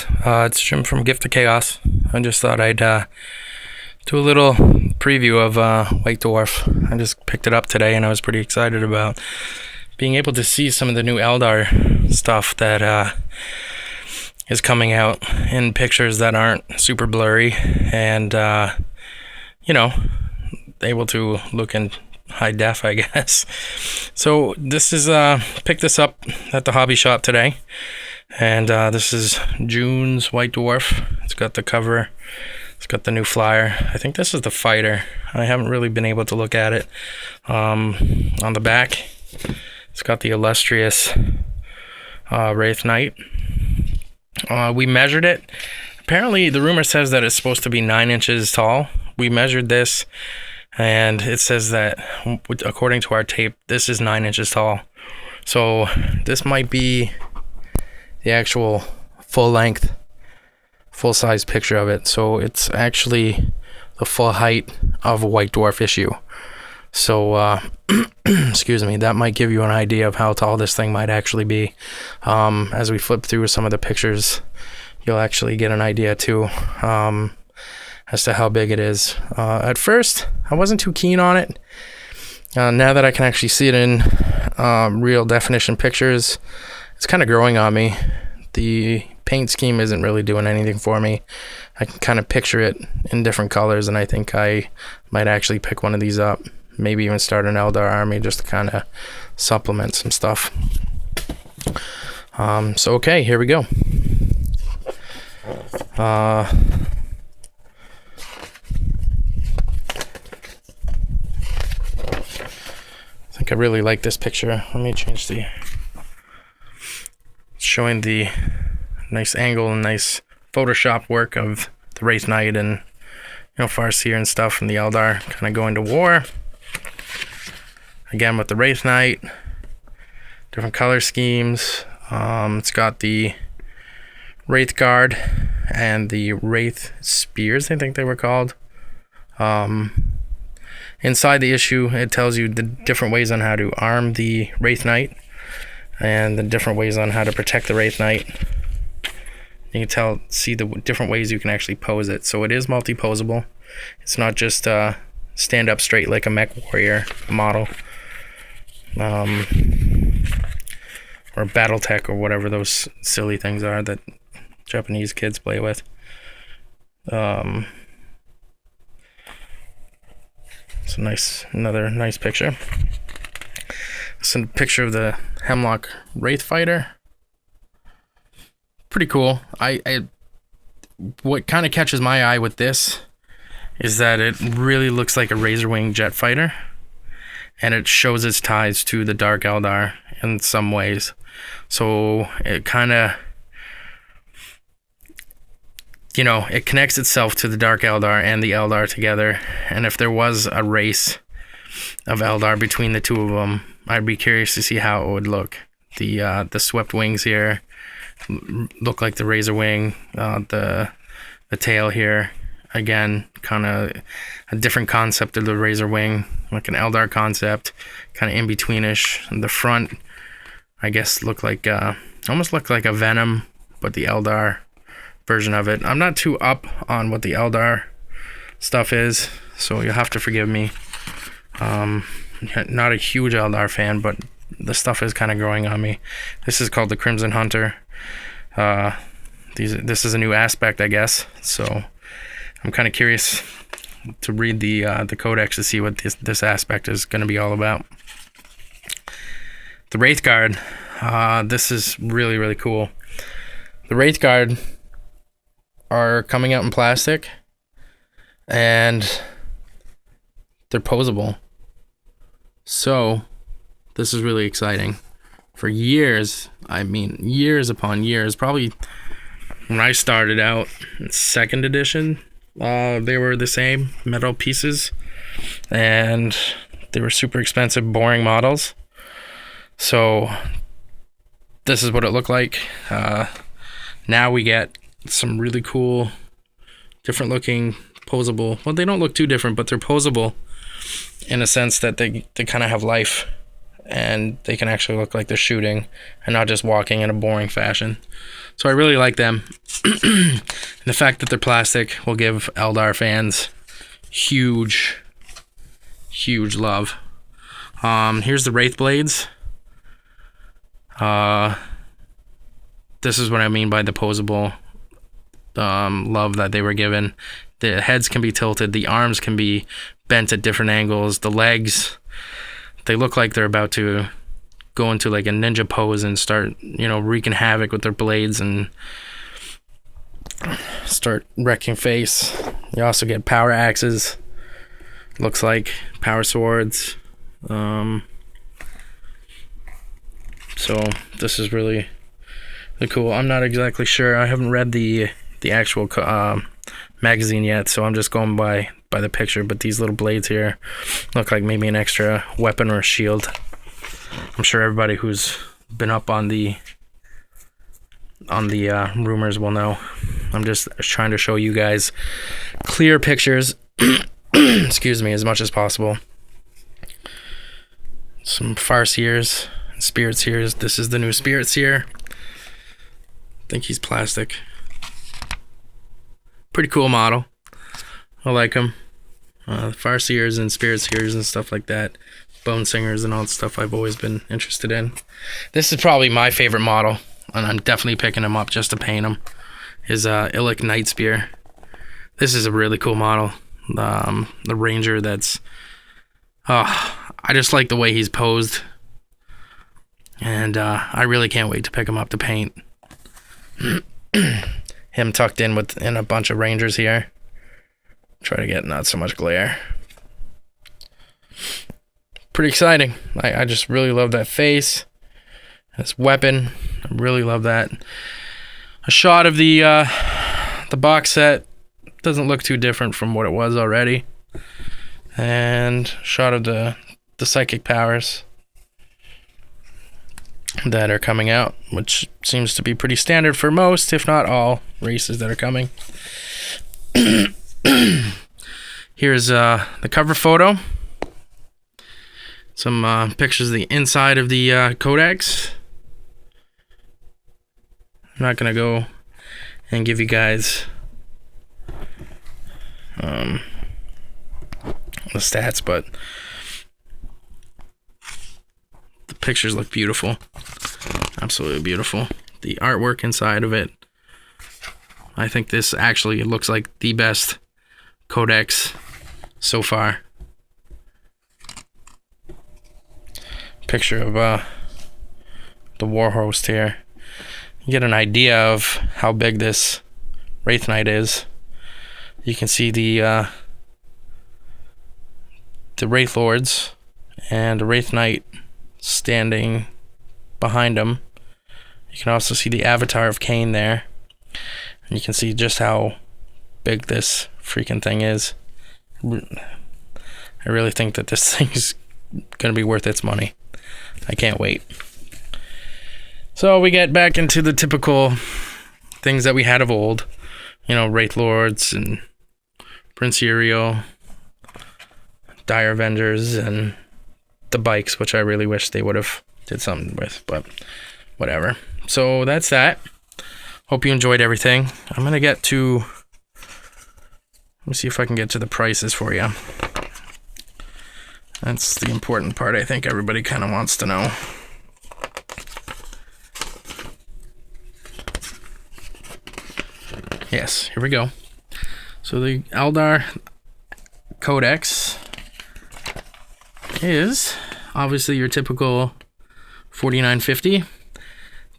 guys, it's Jim from Gift of Chaos. I just thought I'd do a little preview of White Dwarf. I just picked it up today and I was pretty excited about being able to see some of the new Eldar stuff that is coming out in pictures that aren't super blurry and, able to look in high def, I guess. So this is, picked this up at the hobby shop today. And this is June's White Dwarf. It's got the cover. It's got the new flyer. I think this is the fighter. I haven't really been able to look at it. On the back, it's got the illustrious Wraith Knight. We measured it. Apparently, the rumor says that it's supposed to be 9 inches tall. We measured this, and it says that, according to our tape, this is 9 inches tall. So this might be the actual full-length, full-size picture of it. So it's actually the full height of a White Dwarf issue. So, excuse me, that might give you an idea of how tall this thing might actually be. As we flip through some of the pictures, you'll actually get an idea too, as to how big it is. At first, I wasn't too keen on it. Now that I can actually see it in real definition pictures, it's kind of growing on me. The paint scheme isn't really doing anything for me. I can kind of picture it in different colors, and I think I might actually pick one of these up. Maybe even start an Eldar army just to kind of supplement some stuff. So okay, here we go. I think I really like this picture. Let me change the... showing the nice angle and nice Photoshop work of the Wraith Knight and, Farseer and stuff, and the Eldar kind of going to war. Again with the Wraith Knight, different color schemes. It's got the Wraith Guard and the Wraith Spears, I think they were called. Inside the issue, it tells you the different ways on how to arm the Wraith Knight and the different ways on how to protect the Wraith Knight. You can see the different ways you can actually pose it. So it is multi-posable. It's not just stand up straight like a mech warrior model. Or Battletech or whatever those silly things are that Japanese kids play with. It's another nice picture. It's a picture of the Hemlock Wraith Fighter. Pretty cool. What kind of catches my eye with this is that it really looks like a Razorwing jet fighter, and it shows its ties to the Dark Eldar in some ways. So it kind of, it connects itself to the Dark Eldar and the Eldar together. And if there was a race of Eldar between the two of them, I'd be curious to see how it would look. The swept wings here look like the Razorwing. The tail here, again, kind of a different concept of the Razorwing, like an Eldar concept, kind of in betweenish. And the front, I guess, almost looked like a Venom, but the Eldar version of it. I'm not too up on what the Eldar stuff is, so you'll have to forgive me. Not a huge Eldar fan, but the stuff is kind of growing on me. This is called the Crimson Hunter. This is a new aspect, I guess. So I'm kind of curious to read the Codex to see what this aspect is going to be all about. The Wraith Guard. This is really, really cool. The Wraith Guard are coming out in plastic, and they're posable. So this is really exciting. For years, years upon years, probably when I started out in 2nd edition, they were the same metal pieces, and they were super expensive, boring models. So this is what it looked like. Now we get some really cool, different looking, posable. Well, they don't look too different, but they're posable in a sense that they kind of have life, and they can actually look like they're shooting and not just walking in a boring fashion. So I really like them. And the fact that they're plastic will give Eldar fans huge love. Here's the Wraith blades. This is what I mean by the posable love that they were given. The heads can be tilted, the arms can be bent at different angles, the legs, they look like they're about to go into like a ninja pose and start, wreaking havoc with their blades and start wrecking face. You also get power axes, looks like power swords. So this is really cool. I'm not exactly sure. I haven't read the actual magazine yet, so I'm just going by the picture. But these little blades here look like maybe an extra weapon or a shield. I'm sure everybody who's been up on the rumors will know. I'm just trying to show you guys clear pictures excuse me, as much as possible. Some Farseers, Spirit Seers. This is the new Spirit Seer. I think he's plastic. Pretty cool model. I like him. Farseers and Spirit Seers and stuff like that. Bone Singers and all that stuff I've always been interested in. This is probably my favorite model, and I'm definitely picking him up just to paint him. Is Illic Night Spear. This is a really cool model. The Ranger that's... I just like the way he's posed. And I really can't wait to pick him up to paint. Him tucked in within a bunch of Rangers here. Try to get not so much glare. Pretty exciting. I just really love that face. This weapon. I really love that. A shot of the box set. Doesn't look too different from what it was already. And a shot of the psychic powers that are coming out, which seems to be pretty standard for most, if not all, races that are coming. Here's the cover photo. Some pictures of the inside of the Codex. I'm not going to go and give you guys the stats, but the pictures look beautiful. Absolutely beautiful. The artwork inside of it. I think this actually looks like the best Codex so far. Picture of the Warhost here. You get an idea of how big this Wraith Knight is. You can see the Wraith Lords and the Wraith Knight standing behind him. You can also see the avatar of Cain there. And you can see just how big this freaking thing is. I really think that this thing's going to be worth its money. I can't wait. So we get back into the typical things that we had of old. Wraith Lords and Prince Uriel, Dire Avengers, and the bikes, which I really wish they would have did something with, but whatever. So that's that. Hope you enjoyed everything. I'm going to get to... Let me see if I can get to the prices for you. That's the important part I think everybody kind of wants to know. Yes, here we go. So the Eldar Codex is obviously your typical $49.50.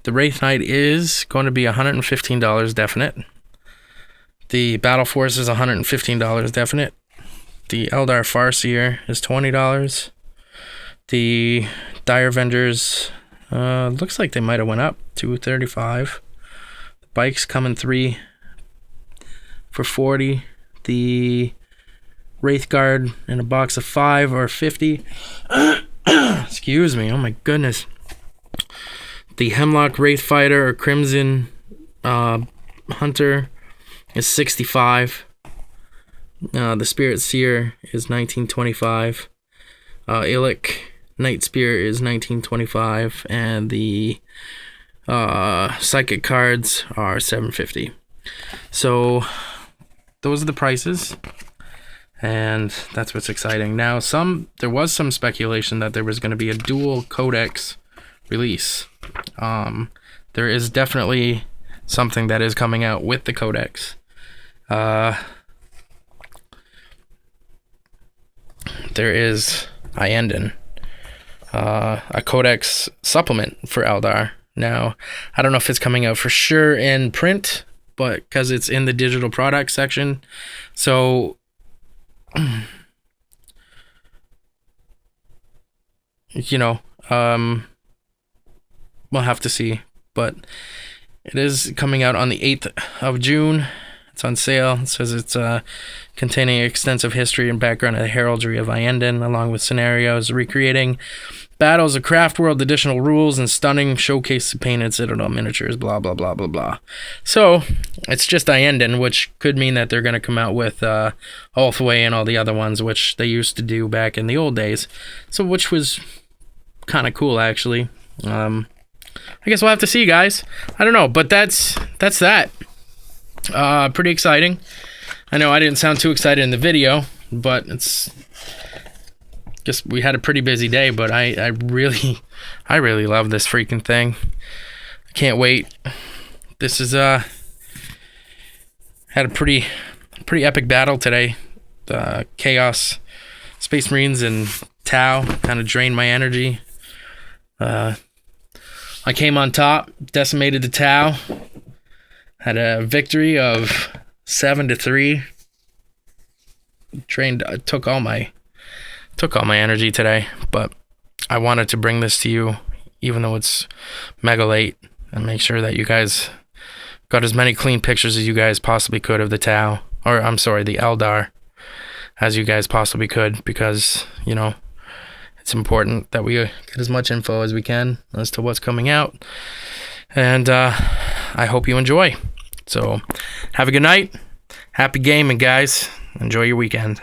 The Wraith Knight is going to be $115 definite. The Battle Force is $115 definite. The Eldar Farseer is $20. The Dire Avengers looks like they might have went up to $35. The bikes come in 3 for $40. The Wraith Guard in a box of 5 are $50. Excuse me, oh my goodness. The Hemlock Wraith Fighter or Crimson Hunter is $65. The Spirit Seer is $19.25. Illic Night Spear is $19.25, and the psychic cards are $7.50. So those are the prices, and that's what's exciting. Now, there was some speculation that there was going to be a dual Codex release. There is definitely something that is coming out with the Codex. There is Endin, a Codex supplement for Eldar. Now, I don't know if it's coming out for sure in print, but because it's in the digital products section, so you know, we'll have to see. But it is coming out on the 8th of June. It's on sale. It says it's containing extensive history and background of the heraldry of Endin, along with scenarios recreating battles of Craft World, additional rules, and stunning showcase painted Citadel miniatures, blah, blah, blah, blah, blah. So, it's just Endin, which could mean that they're going to come out with Ulthway and all the other ones, which they used to do back in the old days. So, which was kind of cool, actually. I guess we'll have to see, guys. I don't know, but that's that. Pretty exciting. I know I didn't sound too excited in the video, but just we had a pretty busy day, but I really love this freaking thing. I can't wait. This is had a pretty epic battle today. Chaos, Space Marines, and Tau kind of drained my energy. I came on top, decimated the Tau, had a victory of 7-3. Took all my energy today, but I wanted to bring this to you, even though it's mega late, and make sure that you guys got as many clean pictures as you guys possibly could of the Tau, or I'm sorry, the Eldar, as you guys possibly could, because, you know, it's important that we get as much info as we can as to what's coming out, and I hope you enjoy. So, have a good night, happy gaming, guys, enjoy your weekend.